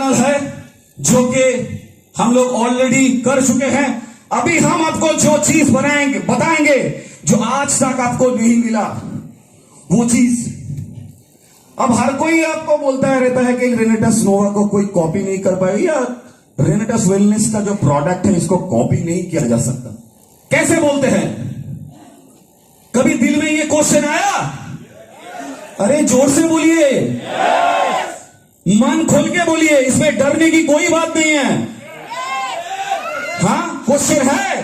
इस्तेमाल है जो कि हम लोग ऑलरेडी कर चुके हैं। अभी हम आपको जो चीज बताएंगे जो आज तक आपको नहीं मिला, वो चीज। अब हर कोई आपको बोलता रहता है कि रेनेटस नोवा को कोई कॉपी नहीं कर पाए, या रेनेटस वेलनेस का जो प्रोडक्ट है इसको कॉपी नहीं किया जा सकता। कैसे बोलते हैं? कभी दिल में ये क्वेश्चन आया? अरे जोर से बोलिए, मन खोल के बोलिए, इसमें डरने की कोई बात नहीं है। हाँ, क्वेश्चन है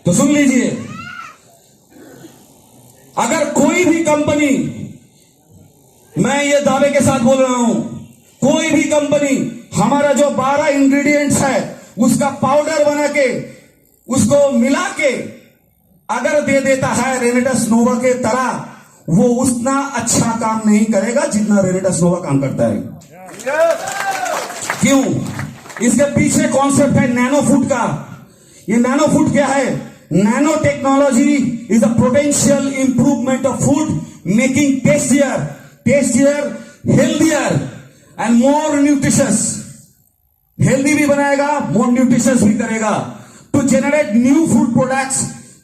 तो सुन लीजिए। अगर कोई भी कंपनी, मैं ये दावे के साथ बोल रहा हूं, कोई भी कंपनी हमारा जो 12 इंग्रेडिएंट्स है उसका पाउडर बना के उसको मिला के अगर दे देता है रेनेटस नोवा के तरह, वो उतना अच्छा काम नहीं करेगा जितना रेनेटस नोवा काम करता है। क्यों? इसके पीछे कॉन्सेप्ट है नैनो फूड का। ये नैनो फूड क्या है? Nano technology is a potential improvement of food, making tastier, healthier and more nutritious. Healthy भी बनाएगा, मोर न्यूट्रिशियस भी करेगा। To generate new food products,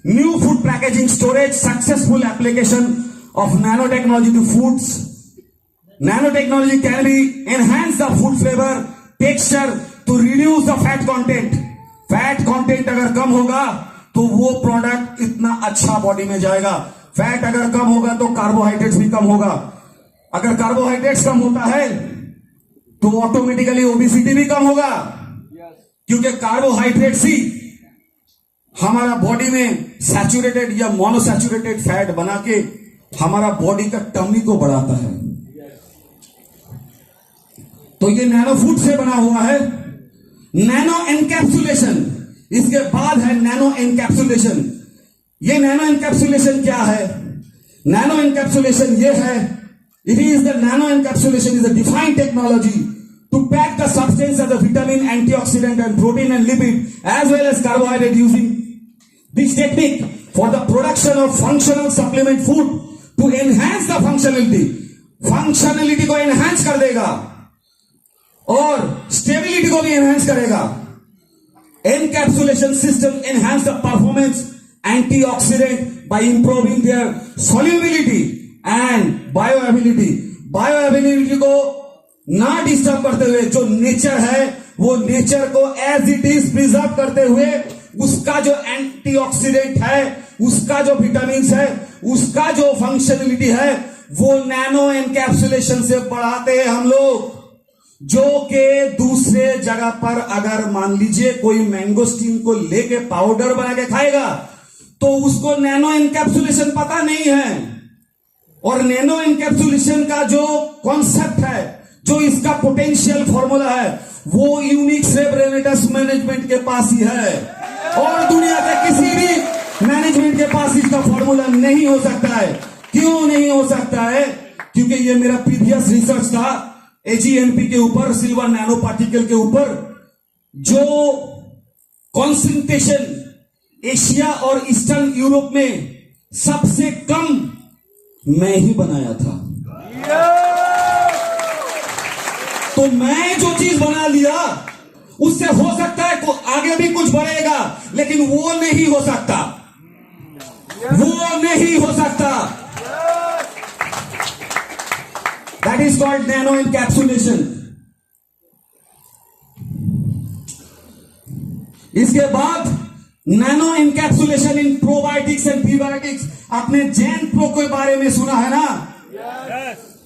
new food packaging, storage, successful application of nanotechnology to foods. Nanotechnology can be enhance the food flavor, texture to reduce the fat content. Fat content अगर कम होगा तो वो product इतना अच्छा body में जाएगा। Fat अगर कम होगा तो कार्बोहाइड्रेट्स भी कम होगा। अगर कार्बोहाइड्रेट्स कम होता है तो ऑटोमेटिकली ओबेसिटी भी कम होगा, क्योंकि कार्बोहाइड्रेट्स ही हमारा बॉडी में सैचुरेटेड या मोनोसैचुरेटेड फैट बना के हमारा बॉडी का टमी को बढ़ाता है। तो ये नैनो फूड से बना हुआ है। नैनो एनकैप्सुलेशन, इसके बाद है नैनो एनकैप्सुलेशन। ये नैनो एनकैप्सुलेशन क्या है? नैनो एनकैप्सुलेशन ये है, it is the nano encapsulation is a defined technology to pack the substance as a vitamin, antioxidant and protein and lipid as well as carbohydrate using this technique for the production of functional supplement food to enhance the functionality को enhance कर देगा और stability को भी enhance करेगा। Encapsulation system enhance the performance antioxidant bye improving their solubility and bioavailability को ना disturb करते हुए, जो नेचर है वो नेचर को एज इट इज प्रिजर्व करते हुए, उसका जो एंटीऑक्सीडेंट है, उसका जो विटामिन है, उसका जो फंक्शनलिटी है, वो नैनो एनकैप्सुलेशन से बढ़ाते हैं हम लोग। जो कि दूसरे जगह पर अगर मान लीजिए कोई मैंगोस्टीन को लेके पाउडर बना के खाएगा तो उसको नैनो एनकैप्सुलेशन पता नहीं है। और नैनो एनकैप्सुलेशन का जो कॉन्सेप्ट है, जो इसका पोटेंशियल फॉर्मूला है, वो यूनिक सेब रेनेटस मैनेजमेंट के पास ही है और दुनिया के किसी भी मैनेजमेंट के पास इसका फॉर्मूला नहीं हो सकता है। क्यों नहीं हो सकता है? क्योंकि ये मेरा प्रीवियस रिसर्च था एजीएनपी के ऊपर, सिल्वर नैनो पार्टिकल के ऊपर, जो कॉन्सेंट्रेशन एशिया और ईस्टर्न यूरोप में सबसे कम मैं ही बनाया था। तो मैं जो चीज बना लिया उससे हो सकता है आगे भी कुछ बढ़ेगा, लेकिन वो नहीं हो सकता, वो नहीं हो सकता। That is called nano encapsulation. इसके बाद nano encapsulation in probiotics and prebiotics. आपने जैन प्रो के बारे में सुना है ना?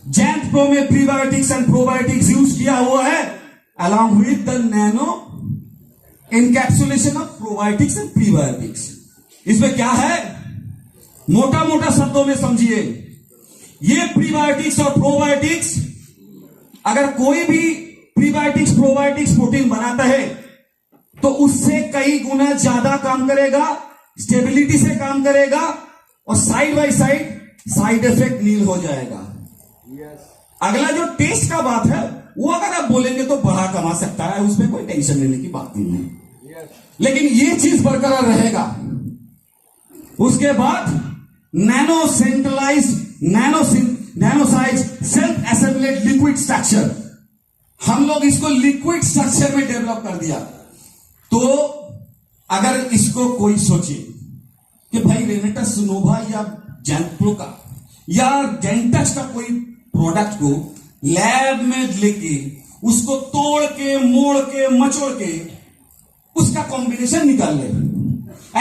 जैन प्रो में प्रीबायोटिक्स एंड प्रोबायोटिक्स यूज किया हुआ है along with the nano encapsulation of probiotics and prebiotics। इसमें क्या है? मोटा मोटा शब्दों में समझिए, ये प्रीबायोटिक्स और प्रोबायोटिक्स, अगर कोई भी प्रीबायोटिक्स प्रोबायोटिक्स प्रोटीन बनाता है तो उससे कई गुना ज्यादा काम करेगा, स्टेबिलिटी से काम करेगा और साइड बाय साइड इफेक्ट नील हो जाएगा। अगला जो टेस्ट का बात है वो अगर आप बोलेंगे तो बड़ा कमा सकता है, उसमें कोई टेंशन लेने की बात नहीं है, लेकिन ये चीज बरकरार रहेगा। उसके बाद nano centralised nano size self assembled liquid structure. हम लोग इसको लिक्विड स्ट्रक्चर में डेवलप कर दिया। तो अगर इसको कोई सोचे कि भाई रेनेटस नोवा या जैनप्रो का या डेंटस का कोई प्रोडक्ट को लैब में लेके उसको तोड़ के मोड़ के मचोड़ के उसका कॉम्बिनेशन निकाल ले,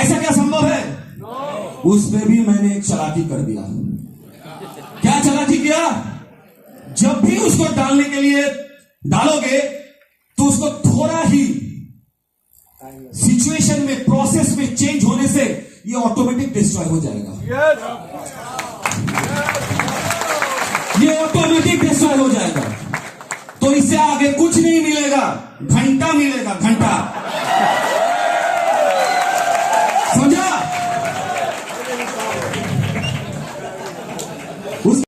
ऐसा क्या संभव है? उसमें भी मैंने एक चालाकी कर दिया। क्या चालाकी किया? जब भी उसको डालने के लिए डालोगे तो उसको थोड़ा ही सिचुएशन में, प्रोसेस में चेंज होने से ये ऑटोमेटिक डिस्ट्रॉय हो जाएगा। ये ऑटोमेटिक डिस्ट्रॉय हो जाएगा। तो इससे आगे कुछ नहीं मिलेगा, घंटा मिलेगा, घंटा।